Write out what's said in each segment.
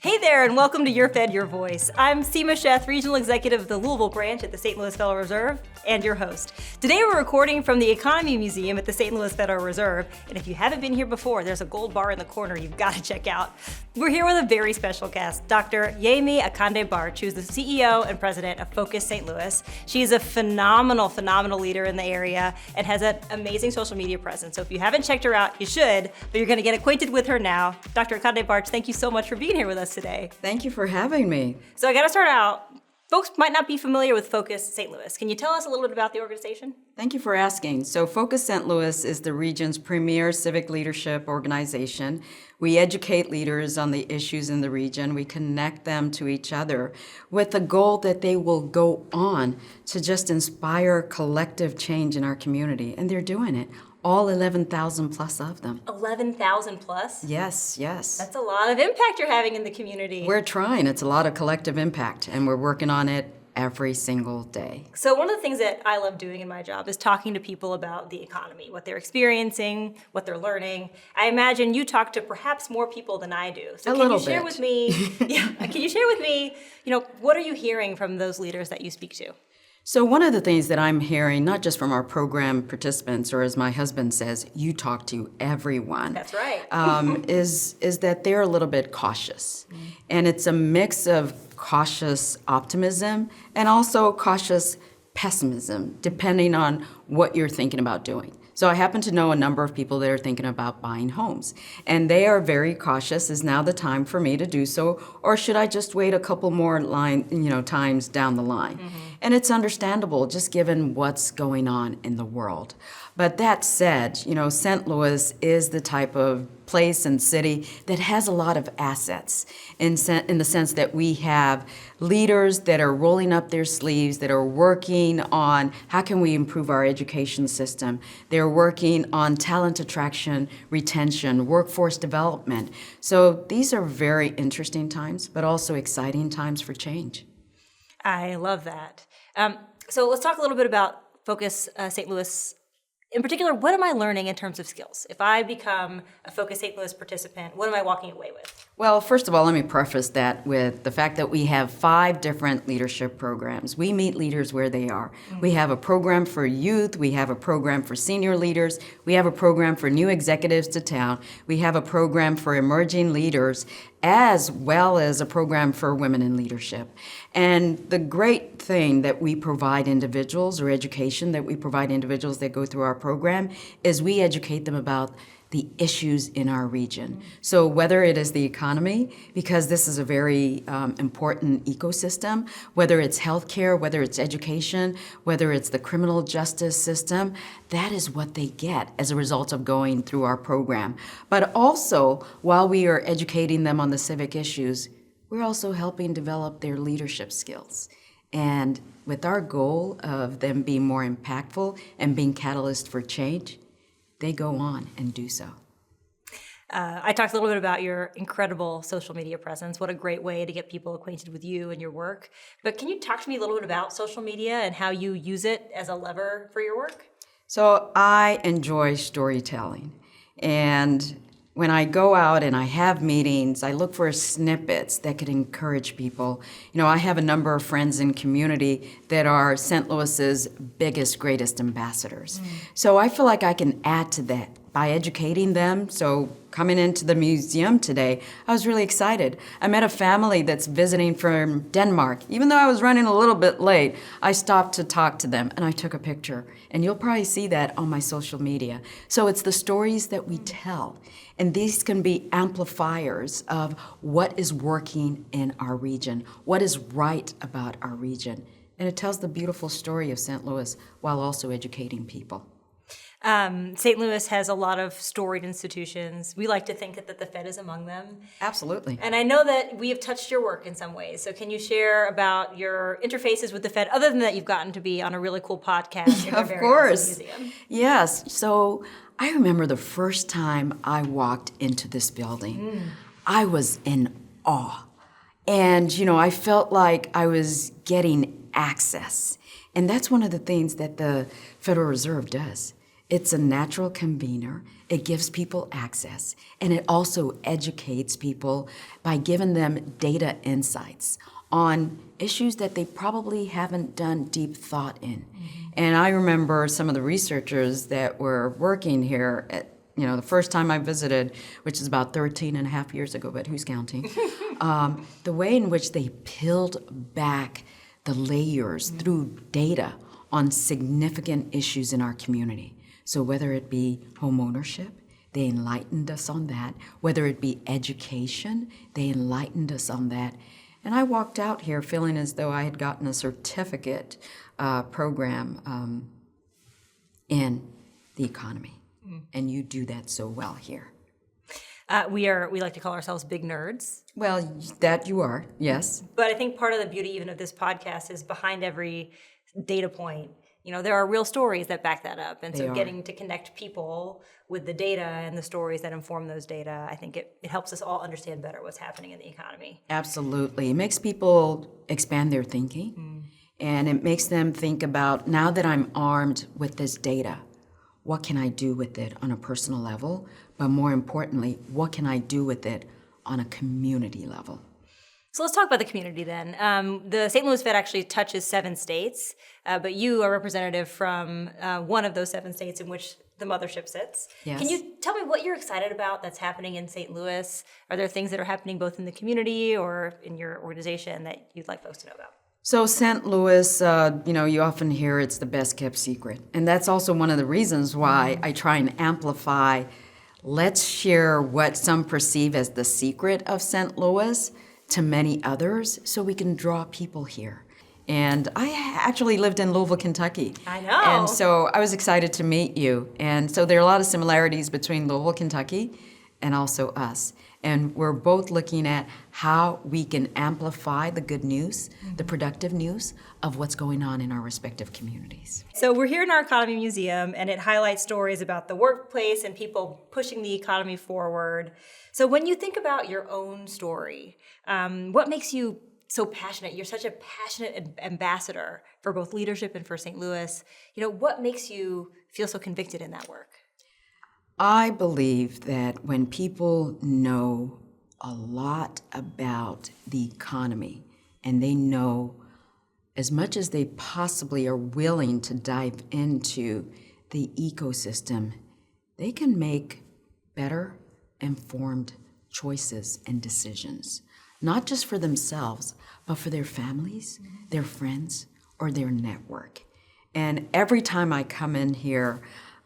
Hey there, and welcome to Your Fed, Your Voice. I'm Seema Sheth, Regional Executive of the Louisville branch at the St. Louis Federal Reserve, and your host. Today we're recording from the Economy Museum at the St. Louis Federal Reserve, and if you haven't been here before, there's a gold bar in the corner you've got to check out. We're here with a very special guest, Dr. Yemi Akande-Bartsch, who's the CEO and President of Focus St. Louis. She's a phenomenal leader in the area and has an amazing social media presence. So if you haven't checked her out, you should, but you're going to get acquainted with her now. Dr. Akande-Bartsch, thank you so much for being here with us today. Thank you for having me. So I got to start out. Folks might not be familiar with Focus St. Louis. Can you tell us a little bit about the organization? Thank you for asking. So Focus St. Louis is the region's premier civic leadership organization. We educate leaders on the issues in the region. We connect them to each other with the goal that they will go on to just inspire collective change in our community. And they're doing it. All 11,000 plus of them. 11,000 plus? Yes. That's a lot of impact you're having in the community. We're trying. It's a lot of collective impact, and we're working on it every single day. So one of the things that I love doing in my job is talking to people about the economy, what they're experiencing, what they're learning. I imagine you talk to perhaps more people than I do. So can you share with me, what are you hearing from those leaders that you speak to? So one of the things that I'm hearing, not just from our program participants, or as my husband says, you talk to everyone. That's right. is that they're a little bit cautious. And it's a mix of cautious optimism and also cautious pessimism, depending on what you're thinking about doing. So I happen to know a number of people that are thinking about buying homes, and they are very cautious. Is now the time for me to do so, or should I just wait a couple more times down the line? Mm-hmm. And it's understandable, just given what's going on in the world. But that said, St. Louis is the type of place and city that has a lot of assets in the sense that we have leaders that are rolling up their sleeves, that are working on how can we improve our education system. They're working on talent attraction, retention, workforce development. So these are very interesting times, but also exciting times for change. I love that. So let's talk a little bit about Focus St. Louis. In particular, what am I learning in terms of skills? If I become a Focus St. Louis participant, what am I walking away with? Well, first of all, let me preface that with the fact that we have 5 different leadership programs. We meet leaders where they are. Mm-hmm. We have a program for youth. We have a program for senior leaders. We have a program for new executives to town. We have a program for emerging leaders, as well as a program for women in leadership. And the great thing that we provide individuals, or education that we provide individuals that go through our program, is we educate them about the issues in our region. So whether it is the economy, because this is a very important ecosystem, whether it's healthcare, whether it's education, whether it's the criminal justice system, that is what they get as a result of going through our program. But also, while we are educating them on the civic issues, we're also helping develop their leadership skills. And with our goal of them being more impactful and being catalysts for change, they go on and do so. I talked a little bit about your incredible social media presence. What a great way to get people acquainted with you and your work. But can you talk to me a little bit about social media and how you use it as a lever for your work? So I enjoy storytelling. And when I go out and I have meetings, I look for snippets that could encourage people. I have a number of friends in community that are St. Louis's biggest, greatest ambassadors. So I feel like I can add to that by educating them. So coming into the museum today, I was really excited. I met a family that's visiting from Denmark. Even though I was running a little bit late, I stopped to talk to them and I took a picture. And you'll probably see that on my social media. So it's the stories that we tell. And these can be amplifiers of what is working in our region, what is right about our region. And it tells the beautiful story of St. Louis while also educating people. St. Louis has a lot of storied institutions. We like to think that the Fed is among them. Absolutely. And I know that we have touched your work in some ways. So can you share about your interfaces with the Fed, other than that you've gotten to be on a really cool podcast in our very awesome museum? Yes. So I remember the first time I walked into this building. I was in awe. And, I felt like I was getting access. And that's one of the things that the Federal Reserve does. It's a natural convener. It gives people access, and it also educates people by giving them data insights on issues that they probably haven't done deep thought in. And I remember some of the researchers that were working here at, the first time I visited, which is about 13 and a half years ago, but who's counting? The way in which they peeled back the layers through data on significant issues in our community. So whether it be home ownership, they enlightened us on that. Whether it be education, they enlightened us on that. And I walked out here feeling as though I had gotten a certificate program in the economy. And you do that so well here. We like to call ourselves big nerds. Well, that you are, yes. But I think part of the beauty even of this podcast is behind every data point, there are real stories that back that up. And so getting to connect people with the data and the stories that inform those data, I think it helps us all understand better what's happening in the economy. Absolutely. It makes people expand their thinking. And it makes them think about, now that I'm armed with this data, what can I do with it on a personal level? But more importantly, what can I do with it on a community level? So let's talk about the community then. The St. Louis Fed actually touches 7 states, but you are representative from one of those 7 states in which the mothership sits. Yes. Can you tell me what you're excited about that's happening in St. Louis? Are there things that are happening both in the community or in your organization that you'd like folks to know about? So St. Louis, you often hear it's the best kept secret. And that's also one of the reasons why I try and amplify. Let's share what some perceive as the secret of St. Louis to many others so we can draw people here. And I actually lived in Louisville, Kentucky. I know. And so I was excited to meet you. And so there are a lot of similarities between Louisville, Kentucky and also us. And we're both looking at how we can amplify the good news, the productive news of what's going on in our respective communities. So we're here in our Economy Museum, and it highlights stories about the workplace and people pushing the economy forward. So when you think about your own story, what makes you so passionate? You're such a passionate ambassador for both leadership and for St. Louis. What makes you feel so convicted in that work? I believe that when people know a lot about the economy and they know as much as they possibly are willing to dive into the ecosystem, they can make better informed choices and decisions, not just for themselves, but for their families, their friends, or their network. And every time I come in here,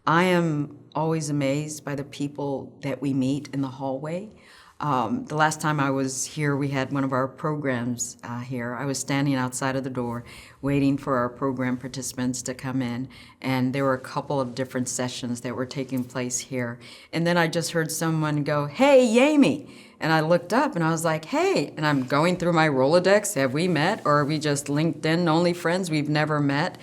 I am always amazed by the people that we meet in the hallway. The last time I was here, we had one of our programs here. I was standing outside of the door waiting for our program participants to come in, and there were a couple of different sessions that were taking place here. And then I just heard someone go, "Hey, Yemi!" And I looked up and I was like, "Hey," and I'm going through my Rolodex. Have we met, or are we just LinkedIn only friends? We've never met.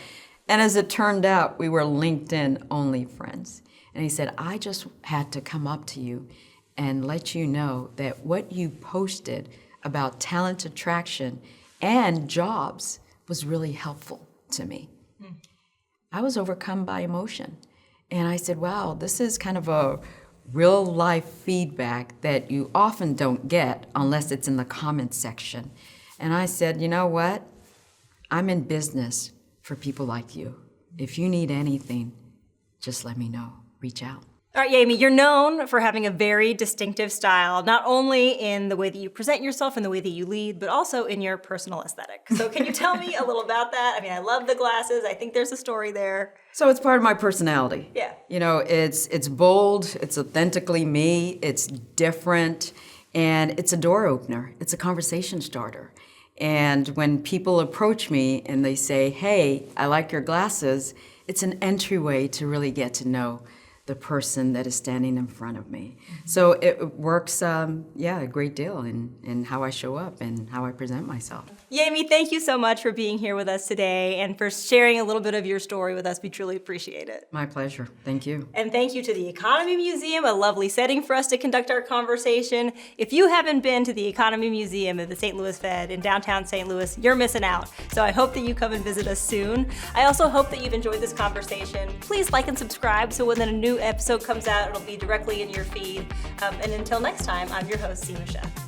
And as it turned out, we were LinkedIn only friends. And he said, "I just had to come up to you and let you know that what you posted about talent attraction and jobs was really helpful to me." I was overcome by emotion. And I said, wow, this is kind of a real life feedback that you often don't get unless it's in the comments section. And I said, you know what? I'm in business for people like you. If you need anything, just let me know. Reach out. All right, Yemi, you're known for having a very distinctive style, not only in the way that you present yourself and the way that you lead, but also in your personal aesthetic. So can you tell me a little about that? I mean, I love the glasses. I think there's a story there. So it's part of my personality. Yeah. It's bold, it's authentically me, it's different, and it's a door opener. It's a conversation starter. And when people approach me and they say, "Hey, I like your glasses," it's an entryway to really get to know the person that is standing in front of me. So it works, a great deal in how I show up and how I present myself. Yemi, thank you so much for being here with us today and for sharing a little bit of your story with us. We truly appreciate it. My pleasure. Thank you. And thank you to the Economy Museum, a lovely setting for us to conduct our conversation. If you haven't been to the Economy Museum at the St. Louis Fed in downtown St. Louis, you're missing out. So I hope that you come and visit us soon. I also hope that you've enjoyed this conversation. Please like and subscribe so when a new episode comes out, it'll be directly in your feed. And until next time, I'm your host, Seema Sheth.